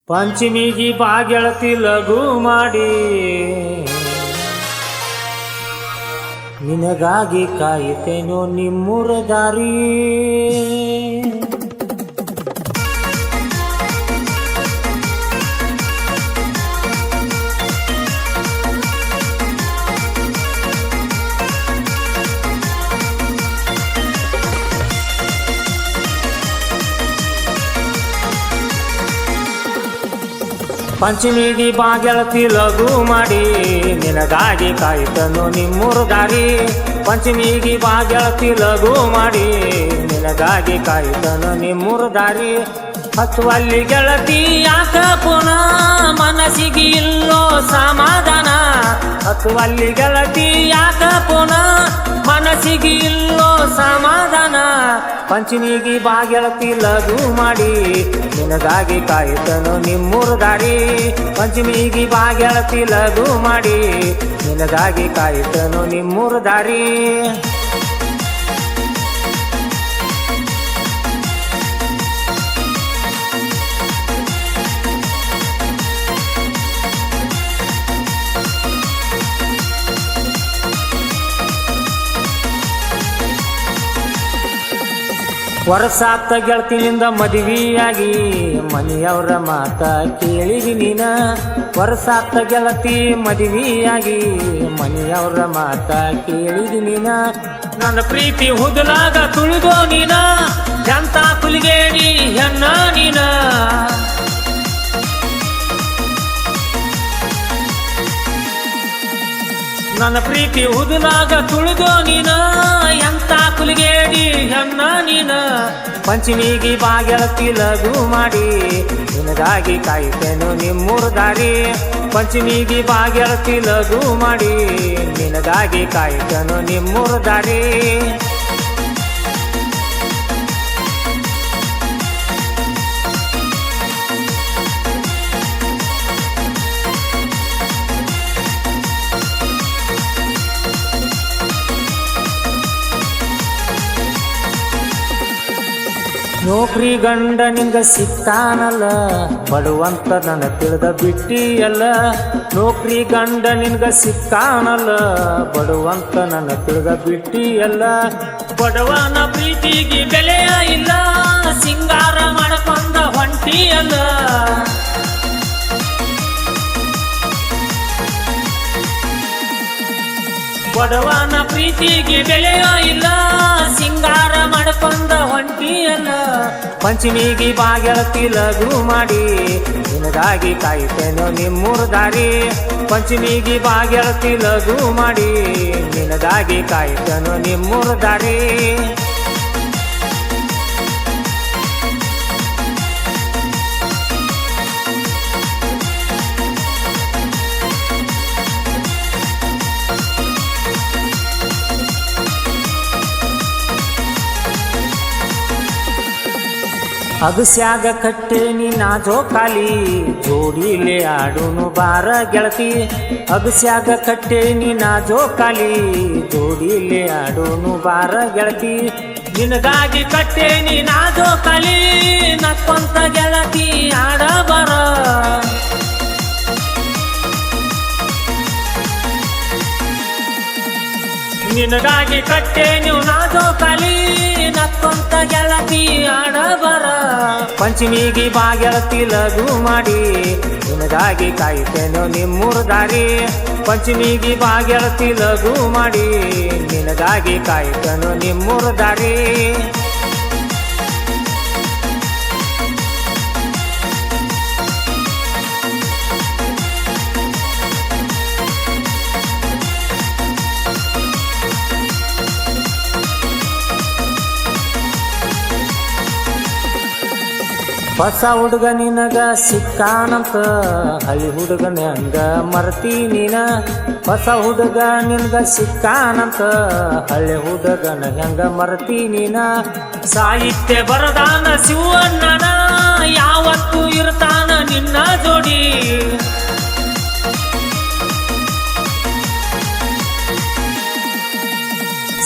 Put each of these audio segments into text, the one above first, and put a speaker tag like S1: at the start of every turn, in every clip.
S1: ಪಂಚಮಿಗಿ ಬಾಗೆಳತಿ ಲಘು ಮಾಡಿ ನಿನಗಾಗಿ ಕಾಯುತ್ತೇನೋ ನಿಮ್ಮೂರ ದಾರಿ. ಪಂಚಮಿಗಿ ಬಾಗೆಳತಿ ಲಘು ಮಾಡಿ ನಿನಗಾಗಿ ಕಾಯುತ್ತೇನೋ ನಿಮ್ಮೂರ ದಾರಿ. ಪಂಚಮಿಗಿ ಬಾಗೆಳತಿ ಲಘು ಮಾಡಿ ನಿನಗಾಗಿ ಕಾಯುತ್ತೇನೋ ನಿಮ್ಮೂರ ದಾರಿ. ಹತ್ತುವಲ್ಲಿ ಗೆಳತಿ ಯಾಕ ಪುನಃ ಮನಸ್ಸಿಗೆ ಇಲ್ಲೋ ಸಮಾಧಾನ. ಹತ್ತುವಲ್ಲಿ ಗೆಳತಿ ಯಾಕ ಪುನಃ ಮನಸ್ಸಿಗೆ ಇಲ್ಲೋ ಸಮಾಧಾನ. ಪಂಚಮಿಗಿ ಬಾಗೆಳತಿ ಲಘು ಮಾಡಿ ನಿನಗಾಗಿ ಕಾಯುತ್ತೇನೋ ನಿಮ್ಮೂರ ದಾರಿ. ಪಂಚಮಿಗಿ ಬಾಗೆಳತಿ ಲಘು ಮಾಡಿ ನಿನಗಾಗಿ ಕಾಯುತ್ತೇನೋ ನಿಮ್ಮೂರ ದಾರಿ. ವರ್ಷಾತ ಗೆಳತಿನಿಂದ ಮದುವೆಯಾಗಿ ಮನೆಯವರ ಮಾತ ಕೇಳಿದಿ ನೀನ. ವರ್ಷಾತ ಗೆಳತಿ ಮದುವೆಯಾಗಿ ಮನೆಯವರ ಮಾತ ಕೇಳಿದಿ ನೀನ. ನನ್ನ ಪ್ರೀತಿ ಹುದಲಾಗ ತುಳಿದೋ ನೀನ, ಎಂತ ಕುಲಿಗೇಡಿ ಹೆಣ್ಣ ನೀನ. ನನ್ನ ಪ್ರೀತಿ ಹುದಲಾಗ ತುಳಿದೋ ನೀನ, ಎಂತ ಕುಲಿಗೇಡಿ ಹೆಣ್ಣ ನೀನ. ಪಂಚಮಿಗಿ ಬಾಗೆಳತಿ ಲಘು ಮಾಡಿ ನಿನಗಾಗಿ ಕಾಯುತ್ತೇನೋ ನಿಮ್ಮೂರ ದಾರಿ. ಪಂಚಮಿಗಿ ಬಾಗೆಳತಿ ಲಘು ಮಾಡಿ ನಿನಗಾಗಿ ಕಾಯುತ್ತೇನೋ ನಿಮ್ಮೂರ ದಾರಿ. ನೌಕರಿ ಗಂಡ ನಿಂಗ ಸಿಕ್ತಾನಲ್ಲ, ಬಡವಂತ ನನ್ನ ತಿಳಿದ ಬಿಟ್ಟಿಯಲ್ಲ. ನೌಕರಿ ಗಂಡ ನಿನ್ಗ ಸಿಕ್ತಾನಲ್ಲ, ಬಡವಂತ ನನ್ನ ತಿಳಿದ ಬಿಟ್ಟಿಯಲ್ಲ. ಬಡವನ ಪ್ರೀತಿಗೆ ಬೆಲೆಯ ಇಲ್ಲ, ಸಿಂಗಾರ ಮಾಡಕೊಂಡ ಹೊಂಟಿಯಲ್ಲ. ಬಡವನ ಪ್ರೀತಿಗೆ ಬೆಲೆಯ ಇಲ್ಲ, ಸಿಂಗಾರ ಮಾಡ್ಕೊಂಡ ಹೊಂಟಿಯಲ್ಲ. ಪಂಚಮಿಗಿ ಬಾಗೆಳತಿ ಲಘು ಮಾಡಿ ನಿನಗಾಗಿ ಕಾಯುತ್ತೇನೋ ನಿಮ್ಮೂರ ದಾರಿ. ಪಂಚಮಿಗಿ ಬಾಗೆಳತಿ ಲಘು ಮಾಡಿ ನಿನಗಾಗಿ ಕಾಯುತ್ತೇನೋ ನಿಮ್ಮೂರ ದಾರಿ. ಅಗಸ್ಯಾಗ ಕಟ್ಟೇನಿ ನಾ ಜೋಕಾಲಿ, ಜೋಡಿಲೆ ಆಡುನು ಬಾರ ಗೆಳತಿ. ಅಗಸ್ಯಾಗ ಕಟ್ಟೇನಿ ನಾ ಜೋಕಾಲಿ, ಜೋಡಿಲೆ ಆಡುನು ಬಾರ ಗೆಳತಿ. ನಿನಗಾಗಿ ಕಟ್ಟೇನಿ ನಾ ಜೋಕಾಲಿ, ನಕ್ಕೊಂತ ಗೆಳತಿ ಆಡ ಬರ. ನಿನಗಾಗಿ ಕಟ್ಟೇನಿ ನಾ ಜೋಕಾಲಿ, ನಕ್ಕೊಂತ ಗೆಳತಿ ಆಡ ಬರ. ಪಂಚಮಿಗಿ ಬಾಗೆಳತಿ ಲಘು ಮಾಡಿ ನಿನಗಾಗಿ ಕಾಯುತ್ತೇನೋ ನಿಮ್ಮೂರ ದಾರಿ. ಪಂಚಮಿಗಿ ಬಾಗೆಳತಿ ಲಘು ಮಾಡಿ ನಿನಗಾಗಿ ಕಾಯುತ್ತೇನೋ ನಿಮ್ಮೂರ ದಾರಿ. ಹೊಸ ಹುಡುಗ ನಿನಗ ಸಿಕ್ಕಾನಂತ, ಹಳಿ ಹುಡುಗನ ಹಂಗ ಮರ್ತಿ ನೀನ. ಹೊಸ ಹುಡುಗ ನಿನಗ ಸಿಕ್ಕಾನಂತ, ಹಳೆ ಹುಡುಗನ ಹಂಗ ಮರ್ತಿ ನೀನ. ಸಾಹಿತ್ಯ ಬರದಾನ ಶಿವಣ್ಣನ, ಯಾವತ್ತೂ ಇರ್ತಾನ ನಿನ್ನ ಜೋಡಿ.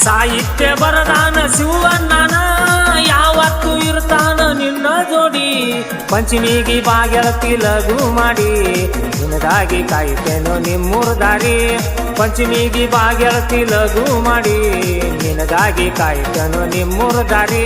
S1: ಸಾಹಿತ್ಯ ಸಾಹಿತ್ಯ ಬರದಾನ ಶಿವಣ್ಣನ ಯಾವತ್ತು ಇರ್ತಾನ ನಿನ್ನ ಜೋಡಿ ಪಂಚಮಿಗೆ ಬಾಗೆಳತಿ ಲಘು ಮಾಡಿ ನಿನಗಾಗಿ ಕಾಯ್ತೇನೋ ನಿಮ್ಮೂರ ದಾರಿ ಪಂಚಮಿಗೆ ಬಾಗೆಳತಿ ಲಘು ಮಾಡಿ ನಿನಗಾಗಿ ಕಾಯ್ತೇನೋ ನಿಮ್ಮೂರ ದಾರಿ